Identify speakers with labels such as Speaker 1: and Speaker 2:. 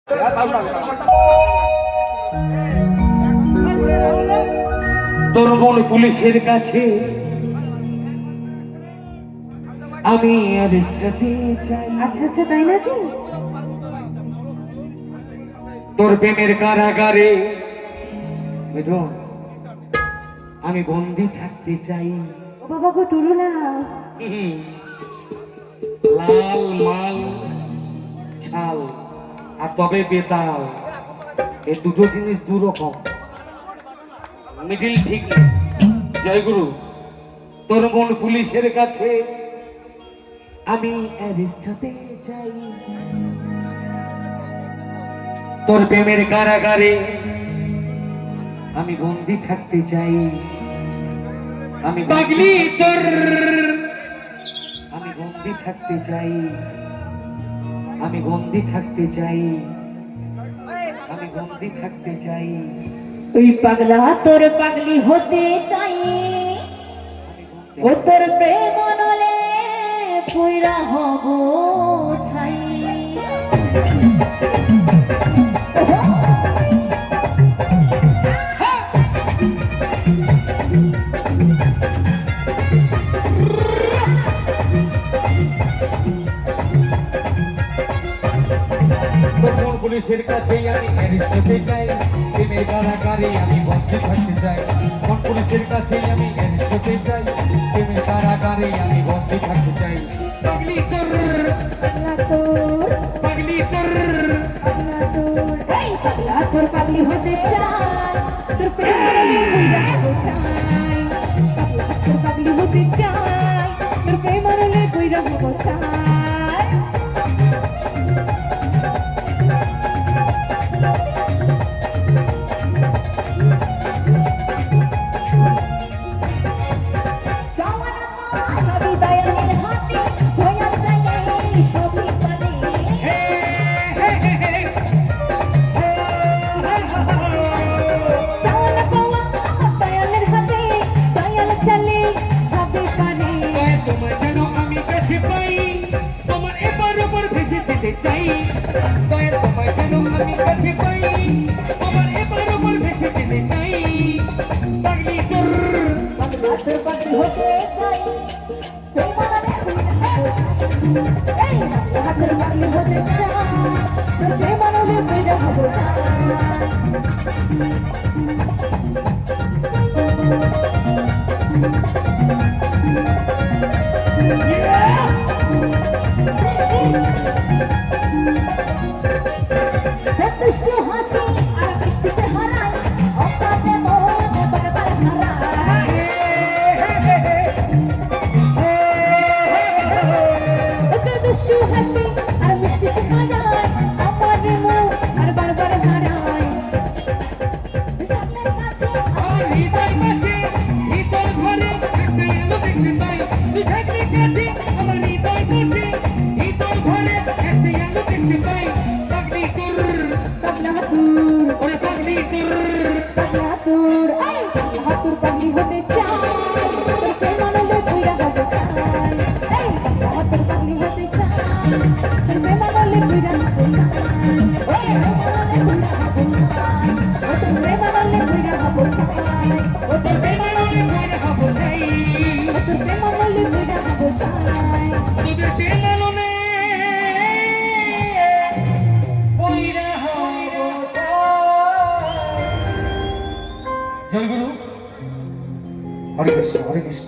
Speaker 1: তোর বোন পুলিশের কাছে আমি অ্যারেস্ট হতে চাই।
Speaker 2: আচ্ছা আচ্ছা, তাই নাকি?
Speaker 1: তোর প্রেমের কারাগারে মিঠুন আমি বন্দি থাকতে চাই।
Speaker 2: ও বাবা গো টুলুলা,
Speaker 1: লাল মাল ছাল আর তবে বেতাল, এই দুটো জিনিস দু রকম, মিডিল ঠিক নেই। জয়গুরু, তোর বোন পুলিশের কাছে আমি অ্যারেস্ট হতে চাই। তোর প্রেমের কারাগারে আমি বন্দি থাকতে চাই। আমি পাগলি তোর, আমি বন্দি থাকতে চাই, আমি বন্দি থাকতে চাই, আমি বন্দি থাকতে চাই।
Speaker 2: ওই পাগলা তোর পাগলি হতে চাই, ও তোর প্রেম নলে পুইরা হব ছাই।
Speaker 1: পুলিশের কাছে আমি অ্যারেস্ট হতে চাই, প্রেমের কারাগারে আমি বন্দি থাকতে চাই। কোন পুলিশের কাছে আমি অ্যারেস্ট হতে চাই, প্রেমের কারাগারে আমি বন্দি থাকতে চাই। পাগলি তোর,
Speaker 2: পাগলা তোর,
Speaker 1: পাগলি তোর,
Speaker 2: পাগলা তোর, এই পাগলা তোর পাগলি হতে চাই, তোর প্রেম নলে পুইরা হব ছাই। পাগলা তোর পাগলি হতে চাই, তোর প্রেম নলে পুইরা হব ছাই।
Speaker 1: চাই দয়াল তোমায় যেন আমি কাছে পাই, আমার এবার ওপর ভেসে যেতে চাই। পাগলি তোর,
Speaker 2: পাগলা তোর পাগলি হতে চাই, এই পাগলা তোর পাগলি হতে চাই, তোর প্রেম নলে পুইরা হব ছাই। দুষ্টু হাসি আর মিষ্টি চেহারায় অপাতে মনে বারবার হারায়। দুষ্টু হাসি আর মিষ্টি চেহারায় আমার মুখ আর বারবার হারায়।
Speaker 1: আমার হৃদয় কাছে ভিতর ঘরে একটা এলো দেখতে পাই, তুই থাকলে কাছে আমার হৃদয় কাছে ভিতর ঘরে একটা এলো দেখতে পাই। পাগলি তোর,
Speaker 2: পাগলা তোর,
Speaker 1: ওরে পাগলি তোর,
Speaker 2: পাগলা তোর, এই পাগলা তোর পাগলি হতে চাই, তোর প্রেম নলে পুইরা হব ছাই। এই পাগলা তোর পাগলি হতে চাই, তোর প্রেম নলে পুইরা হব ছাই। ওই প্রেম নলে পুইরা হব ছাই,
Speaker 1: ও তোর বেমানলে মনে হব চাই,
Speaker 2: ও তোর প্রেম নলে পুইরা হব ছাই।
Speaker 1: তোদের বেমানলে পয়রা হব চাই। জয় গুরু, হরে কৃষ্ণ, হরে কৃষ্ণ।